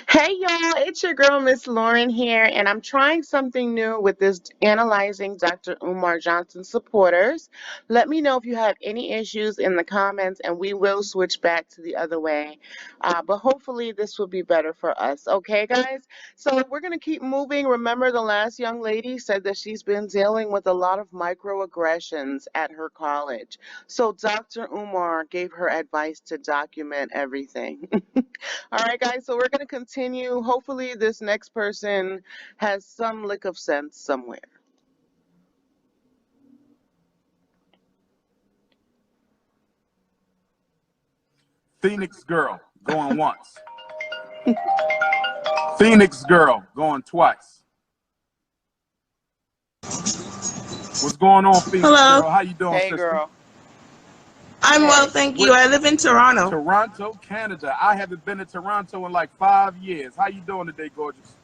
Hey y'all, it's your girl Miss Lauren here, and I'm trying something new with this analyzing Dr. Umar Johnson supporters. Let me know if you have any issues in the comments, and we will switch back to the other way. But hopefully, this will be better for us. Okay, guys? So we're going to keep moving. Remember, the last young lady said that she's been dealing with a lot of microaggressions at her college. So Dr. Umar gave her advice to document everything. All right, guys, so we're going to continue. Hopefully, this next person has some lick of sense somewhere. Phoenix girl going once. Phoenix girl going twice. What's going on, Phoenix Hello. girl? How you doing, Hey, sister? girl. I'm well, Hey. thank you. What? I live in Toronto. Toronto, Canada. I haven't been to Toronto in like 5 years. How you doing today, gorgeous?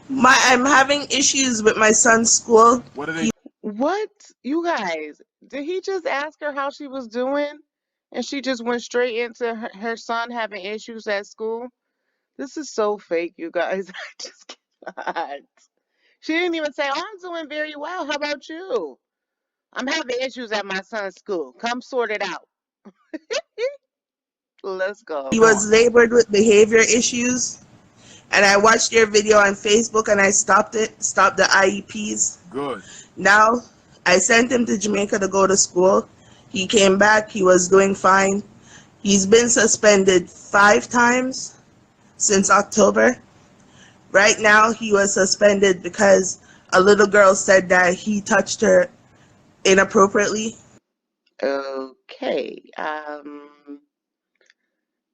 I'm having issues with my son's school. What are they? What? You guys, did he just ask her how she was doing? And she just went straight into her son having issues at school? This is so fake, you guys. I just cannot. She didn't even say, "Oh, I'm doing very well. How about you? I'm having issues at my son's school. Come sort it out." Let's He go. Doing was labored with behavior issues, and I watched your video on Facebook and I stopped the IEPs. good. Now, I sent him to Jamaica to go to school. He came back, he was doing fine. He's been suspended 5 times since October. Right now, he was suspended because a little girl said that he touched her inappropriately. Okay.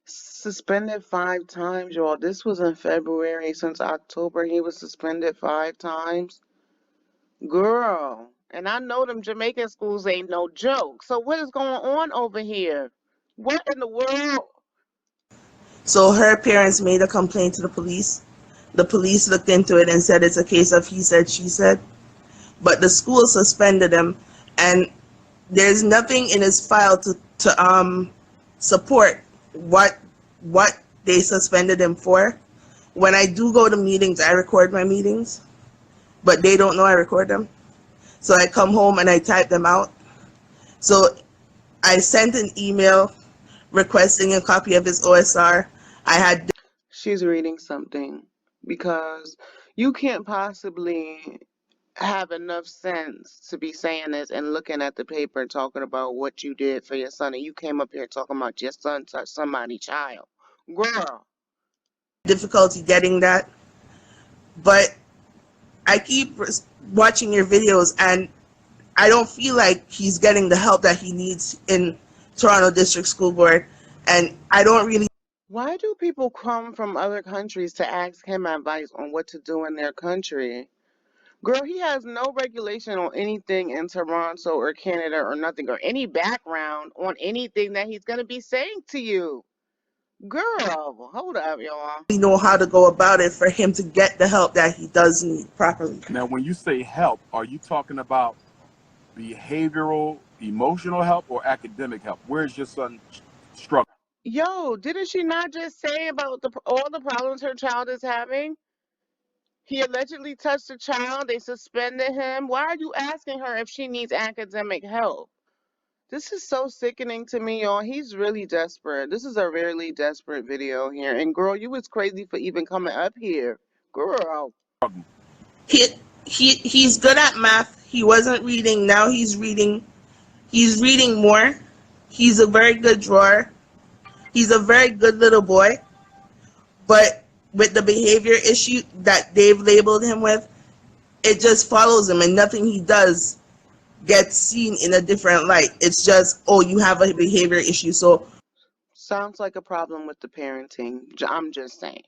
Suspended 5 times, y'all. This was in February. Since October, he was suspended 5 times. Girl. And I know them Jamaican schools ain't no joke. So what is going on over here? What in the world? So her parents made a complaint to the police. The police looked into it and said it's a case of he said, she said. But the school suspended him, and there's nothing in his file to support what they suspended him for. When I do go to meetings, I record my meetings, but they don't know I record them. So I come home and I type them out. So I sent an email requesting a copy of his OSR. I had She's reading something because you can't possibly have enough sense to be saying this and looking at the paper and talking about what you did for your son, and you came up here talking about your son touched somebody's child. Girl. difficulty getting that, but I keep watching your videos and I don't feel like he's getting the help that he needs in Toronto District School Board, and I don't really. Why do people come from other countries to ask him advice on what to do in their country? Girl, he has no regulation on anything in Toronto or Canada or nothing, or any background on anything that he's going to be saying to you. Girl, hold up, y'all. Know how to go about it for him to get the help that he does need properly. Now, when you say help, are you talking about behavioral, emotional help, or academic help? Where's your son struggling? Yo, didn't she not just say about all the problems her child is having? He allegedly touched a child. They suspended him. Why are you asking her if she needs academic help? This is so sickening to me, y'all. He's really desperate. This is a really desperate video here. And girl, you was crazy for even coming up here. Girl. He he's good at math. He wasn't reading. Now he's reading. He's reading more. He's a very good drawer. He's a very good little boy. But with the behavior issue that they've labeled him with, it just follows him, and nothing he does gets seen in a different light. It's just, oh, you have a behavior issue, so Sounds like a problem with the parenting. I'm just saying.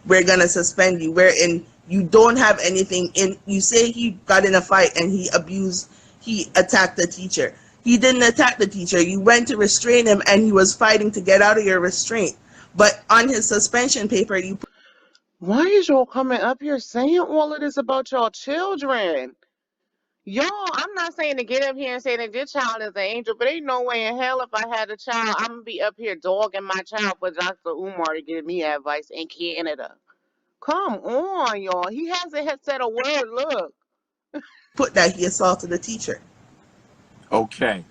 we're gonna suspend you. Wherein you don't have anything in. You say he got in a fight and he attacked the teacher. He didn't attack the teacher. You went to restrain him, and he was fighting to get out of your restraint. But on his suspension paper, you. Why is y'all coming up here saying all of this about y'all children? Y'all, I'm not saying to get up here and say that your child is an angel, but ain't no way in hell if I had a child, I'm gonna be up here dogging my child for Dr. Umar to give me advice in Canada. Come on, y'all. He hasn't had said a word. Look. Put that he assaulted the teacher. Okay.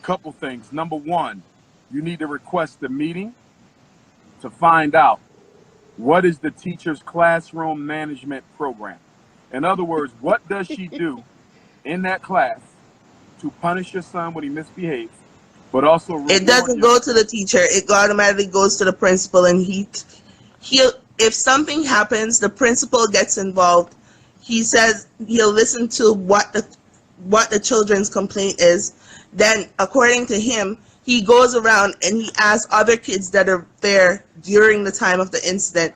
Couple things. Number one, you need to request a meeting to find out what is the teacher's classroom management program. In other words, what does she do in that class to punish your son when he misbehaves, but also It reward doesn't your go to the teacher. It automatically goes to the principal, and he'll if something happens, the principal gets involved. He says he'll listen to what the children's complaint is. Then, according to him, he goes around and he asks other kids that are there during the time of the incident.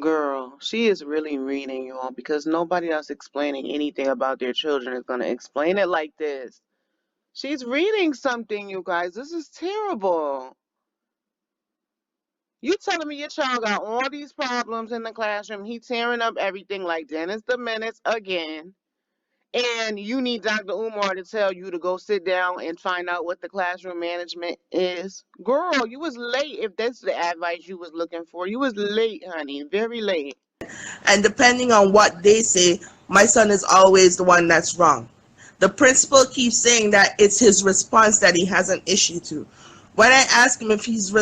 Girl, she is really reading, y'all, because nobody else explaining anything about their children is gonna explain it like this. She's reading something, you guys. This is terrible. You telling me your child got all these problems in the classroom? He tearing up everything like Dennis the Menace again. And you need Dr. Umar to tell you to go sit down and find out what the classroom management is. Girl, you was late if that's the advice you was looking for. You was late, honey. Very late. And depending on what they say, my son is always the one that's wrong. The principal keeps saying that it's his response that he has an issue to. When I ask him if he's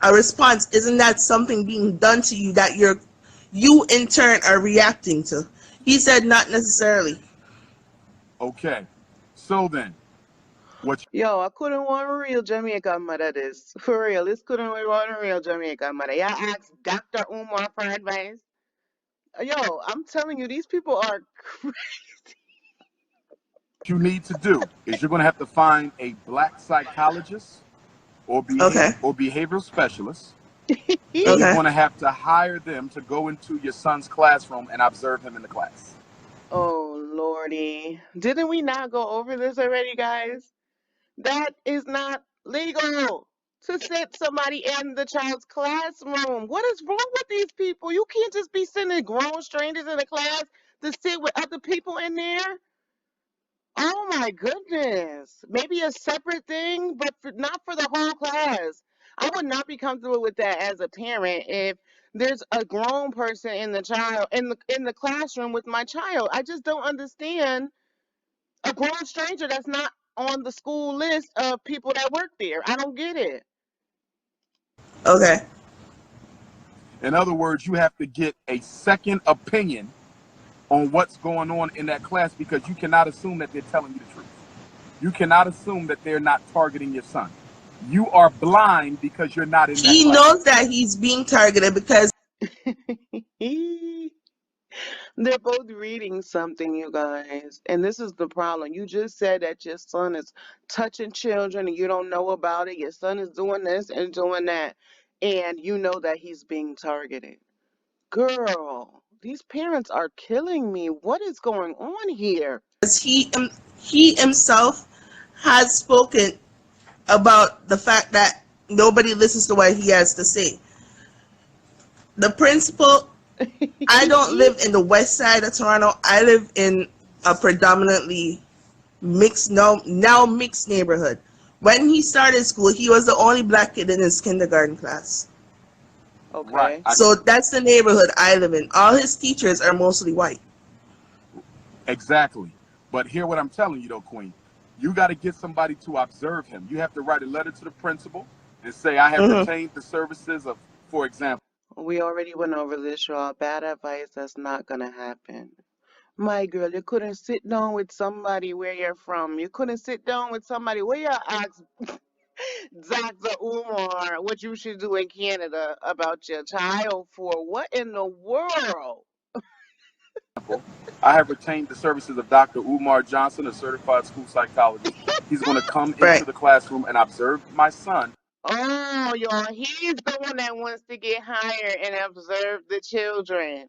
a response, isn't that something being done to you that you in turn are reacting to? He said not necessarily. okay. So then, what Yo, I couldn't want a real Jamaican mother this. For real, this couldn't want a real Jamaican mother. Y'all asked Dr. Umar for advice. Yo, I'm telling you, these people are you need to do is you're going to have to find a black psychologist Okay. or behavioral specialist, and you're Okay. going to have to hire them to go into your son's classroom and observe him in the class. Oh, Lordy. Didn't we not go over this already, guys? That is not legal to sit somebody in the child's classroom. What is wrong with these people? You can't just be sending grown strangers in a class to sit with other people in there. Oh my goodness. Maybe a separate thing, but not for the whole class. I would not be comfortable with that as a parent if there's a grown person in the classroom with my child. I just don't understand a grown stranger that's not on the school list of people that work there. I don't get it. Okay. In other words, you have to get a second opinion on what's going on in that class because you cannot assume that they're telling you the truth. You cannot assume that they're not targeting your son. You are blind because you're not in that He class. knows that he's being targeted because They're both reading something, you guys. And this is the problem. You just said that your son is touching children and you don't know about it. Your son is doing this and doing that. And you know that he's being targeted. Girl, these parents are killing me. What is going on here? he himself has spoken about the fact that nobody listens to what he has to say. The principal, I don't live in the west side of Toronto. I live in a predominantly now mixed neighborhood. When he started school, he was the only black kid in his kindergarten class. Right. Okay. So that's the neighborhood I live in. All his teachers are mostly white. Exactly. But hear what I'm telling you, though, Queen. You got to get somebody to observe him. You have to write a letter to the principal and say, I have Mm-hmm. retained the services of, for example, We already went over this, y'all. Bad advice, that's not gonna happen. My girl, you couldn't sit down with somebody where you're from. You couldn't sit down with somebody where you ask Dr. Umar what you should do in Canada about your child for. What in the world? I have retained the services of Dr. Umar Johnson, a certified school psychologist. He's going to come into Right. the classroom and observe my son. Oh, y'all, he's the one that wants to get hired and observe the children.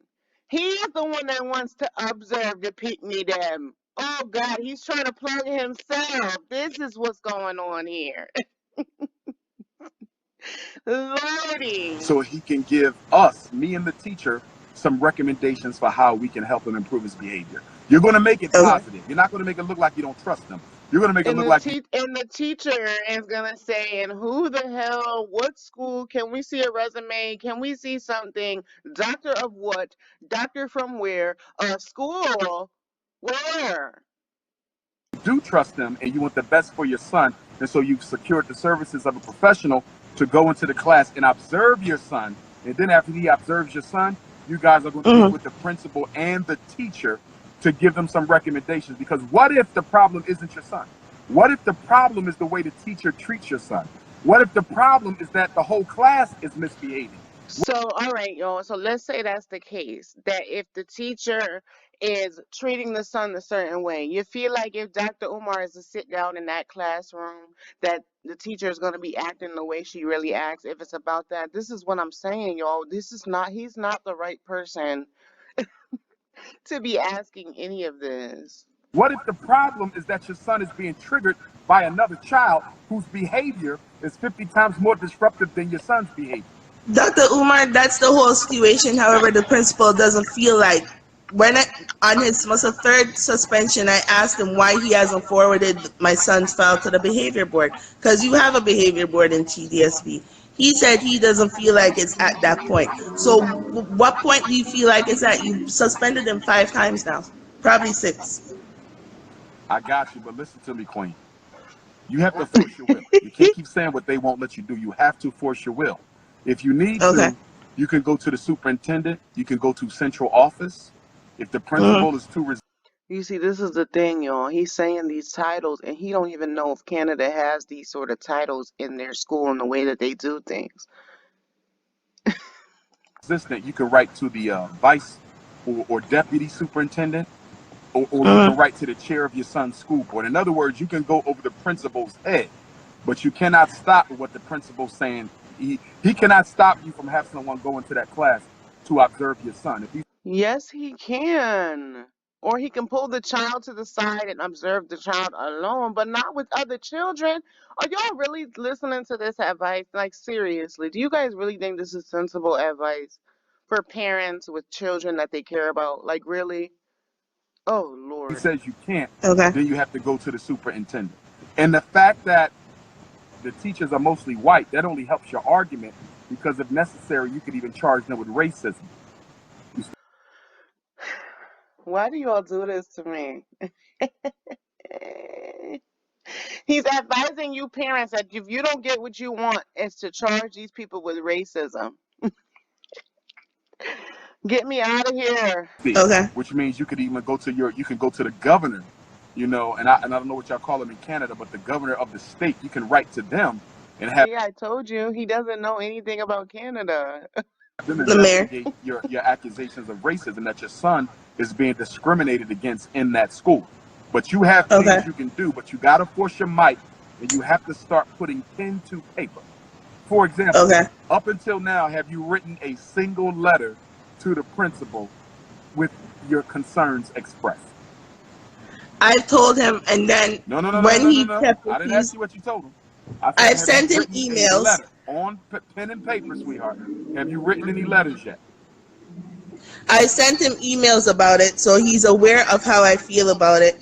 He's the one that wants to observe the pygmy them. Oh God, he's trying to plug himself. This is what's going on here. Lordy. So he can give us, me and the teacher, some recommendations for how we can help him improve his behavior. You're going to make it Okay. positive. You're not going to make it look like you don't trust them. You're going to make it And look the like you teacher is gonna say, "And who the hell? What school? Can we see a resume? Can we see something? Doctor of what? Doctor from where? School? Where?" do trust them and you want the best for your son. And so you've secured the services of a professional to go into the class and observe your son. And then after he observes your son, you guys are going to meet Mm-hmm. with the principal and the teacher to give them some recommendations. Because what if the problem isn't your son? What if the problem is the way the teacher treats your son? What if the problem is that the whole class is misbehaving? So, all right, y'all. So let's say that's the case. That if the teacher is treating the son a certain way, you feel like if Dr. Umar is to sit down in that classroom, that the teacher is going to be acting the way she really acts. If it's about that, this is what I'm saying, y'all. This is not. He's not the right person to be asking any of this. What if the problem is that your son is being triggered by another child whose behavior is 50 times more disruptive than your son's behavior? Dr. Umar, that's the whole situation. However, the principal doesn't feel like on his third suspension, I asked him why he hasn't forwarded my son's file to the behavior board, because you have a behavior board in TDSB. He said he doesn't feel like it's at that point. So, what point do you feel like it's at? You suspended him 5 times now, probably 6. I got you, but listen to me, Queen. You have to force your will. You can't keep saying what they won't let you do. You have to force your will. If you need Okay. to, you can go to the superintendent. You can go to central office. If the Mm-hmm. principal is too You see, this is the thing, y'all. He's saying these titles, and he don't even know if Canada has these sort of titles in their school and the way that they do things. resistant, you can write to the vice or deputy superintendent, or you can Mm-hmm. write to the chair of your son's school board. In other words, you can go over the principal's head, but you cannot stop what the principal's saying. He cannot stop you from having someone go into that class to observe your son. If he Yes, he can. Or he can pull the child to the side and observe the child alone, but not with other children. Are y'all really listening to this advice? Like, seriously, do you guys really think this is sensible advice for parents with children that they care about? Like, really? Oh, Lord. says you can't, Okay. then you have to go to the superintendent. And the fact that the teachers are mostly white, that only helps your argument, because if necessary, you could even charge them with racism. Why do you all do this to me? He's advising you parents that if you don't get what you want, it's to charge these people with racism. Get me out of here. Okay. Which means you could even go to you can go to the governor, and I don't know what y'all call him in Canada, but the governor of the state, you can write to them and have See, I told you he doesn't know anything about Canada. them The mayor. investigate your accusations of racism that your son is being discriminated against in that school. But you have Okay. things you can do, but you got to force your mic and you have to start putting pen to paper. For example, Okay. up until now, have you written a single letter to the principal with your concerns expressed? I told him, and then No, no, no, no, no, when no, no, he no. kept I didn't ask refusing, you what you told him. I said, I've have you sent him written a emails. letter on pen and paper, sweetheart? Have you written any letters yet? I sent him emails about it, so he's aware of how I feel about it.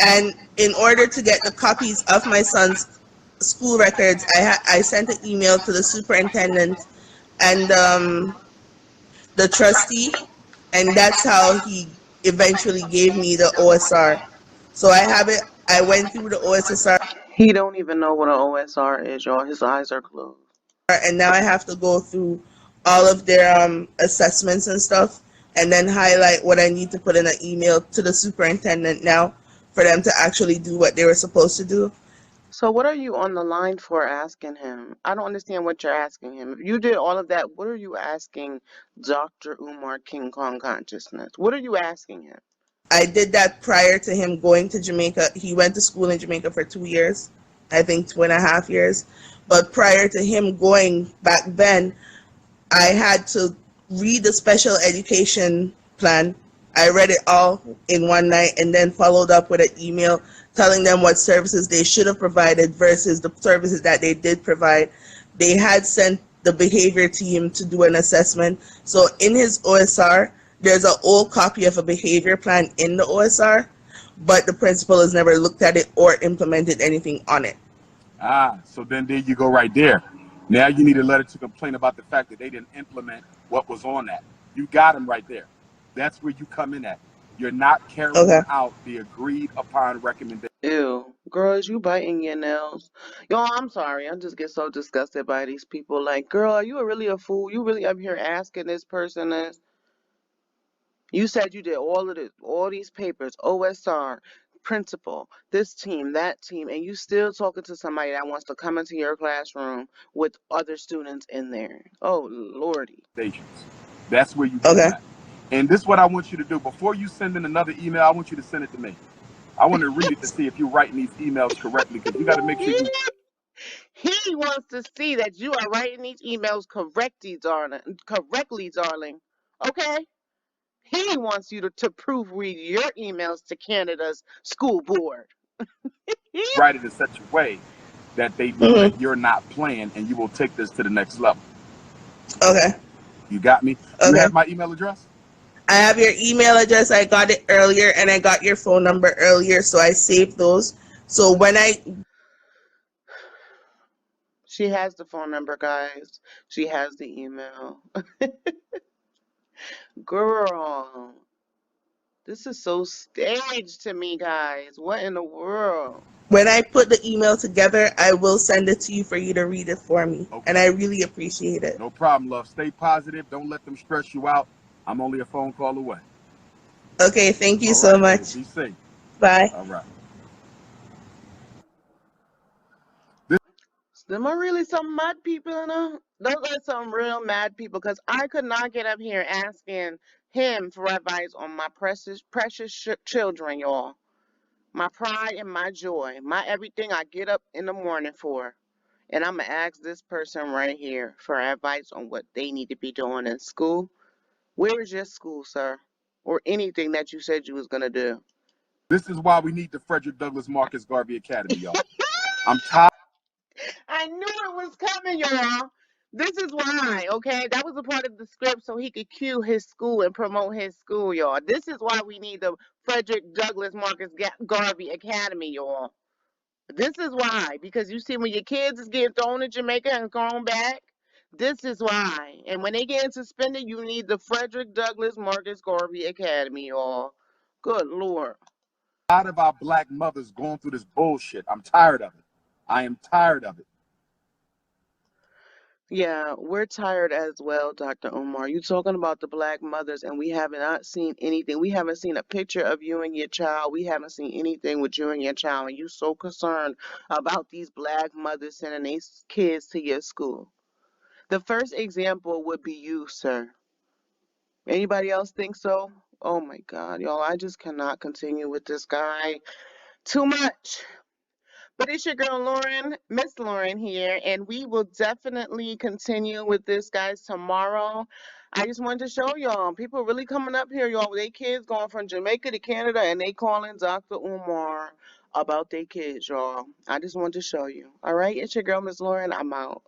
And in order to get the copies of my son's school records, I sent an email to the superintendent and the trustee, and that's how he eventually gave me the OSR. So I have it. I went through the OSSR, He don't even know what an OSR is, y'all. His eyes are closed. and now I have to go through all of their assessments and stuff, and then highlight what I need to put in an email to the superintendent now for them to actually do what they were supposed to do. So what are you on the line for asking him? I don't understand what you're asking him. If you did all of that, what are you asking Dr. Umar King Kong Consciousness? What are you asking him? I did that prior to him going to Jamaica. He went to school in Jamaica for 2 years, I think 2.5 years. But prior to him going back then, I had to read the special education plan. I read it all in one night and then followed up with an email telling them what services they should have provided versus the services that they did provide. They had sent the behavior team to do an assessment. So in his OSR, there's an old copy of a behavior plan in the OSR, but the principal has never looked at it or implemented anything on it. So then there you go right there. Now you need a letter to complain about the fact that they didn't implement what was on that. You got them right there. That's where you come in at. You're not Okay. carrying out the agreed upon recommendation. Ew, girls, you biting your nails. Yo, I'm sorry. I just get so disgusted by these people. Like, girl, are you really a fool? You really up here asking this person this? You said you did all of this, all these papers, OSR, principal, this team, that team, and you still talking to somebody that wants to come into your classroom with other students in there. Oh, Lordy. That's where you get Okay. them at. And this is what I want you to do. Before you send in another email, I want you to send it to me. I want to read it to see if you're writing these emails correctly, because you got to make sure you He wants to see that you are writing these emails correctly, darling. Correctly, darling. Okay? He wants you to proofread your emails to Canada's school board. write it in such a way that they know that Mm-hmm. you're not playing and you will take this to the next level. Okay. You got me? You Okay. have my email address? I have your email address. I got it earlier, and I got your phone number earlier, so I saved those. So when I She has the phone number, guys. She has the email. Girl, this is so staged to me, guys. What in the world? when I put the email together, I will send it to you for you to read it for me, and I Okay. really appreciate it. No problem, love. Stay positive. Don't let them stress you out. I'm only a phone call away. Okay, thank you All so right, baby. much. Be safe. Bye. All right. Them are really some mad people, you know? Those are some real mad people because I could not get up here asking him for advice on my precious, precious children, y'all. My pride and my joy, my everything I get up in the morning for. And I'm going to ask this person right here for advice on what they need to be doing in school. Where is your school, sir? Or anything that you said you was going to do. This is why we need the Frederick Douglass Marcus Garvey Academy, y'all. I'm tired. I knew it was coming, y'all. This is why, okay? That was a part of the script so he could cue his school and promote his school, y'all. This is why we need the Frederick Douglass Marcus Garvey Academy, y'all. This is why, because you see, when your kids is getting thrown to Jamaica and thrown back, this is why. And when they get suspended, you need the Frederick Douglass Marcus Garvey Academy, y'all. Good Lord. Tired of our black mothers going through this bullshit. I'm tired of it. I am tired of it. Yeah, we're tired as well, Dr. Umar. You talking about the black mothers, and we have not seen anything. We haven't seen a picture of you and your child. We haven't seen anything with you and your child, and you so concerned about these black mothers sending their kids to your school. The first example would be you, sir. Anybody else think so? Oh my God, y'all, I just cannot continue with this guy. Too much. But it's your girl Lauren, Miss Lauren here, and we will definitely continue with this, guys, tomorrow. I just wanted to show y'all. People really coming up here, y'all, with their kids going from Jamaica to Canada, and they calling Dr. Umar about their kids, y'all. I just wanted to show you. All right, it's your girl, Miss Lauren. I'm out.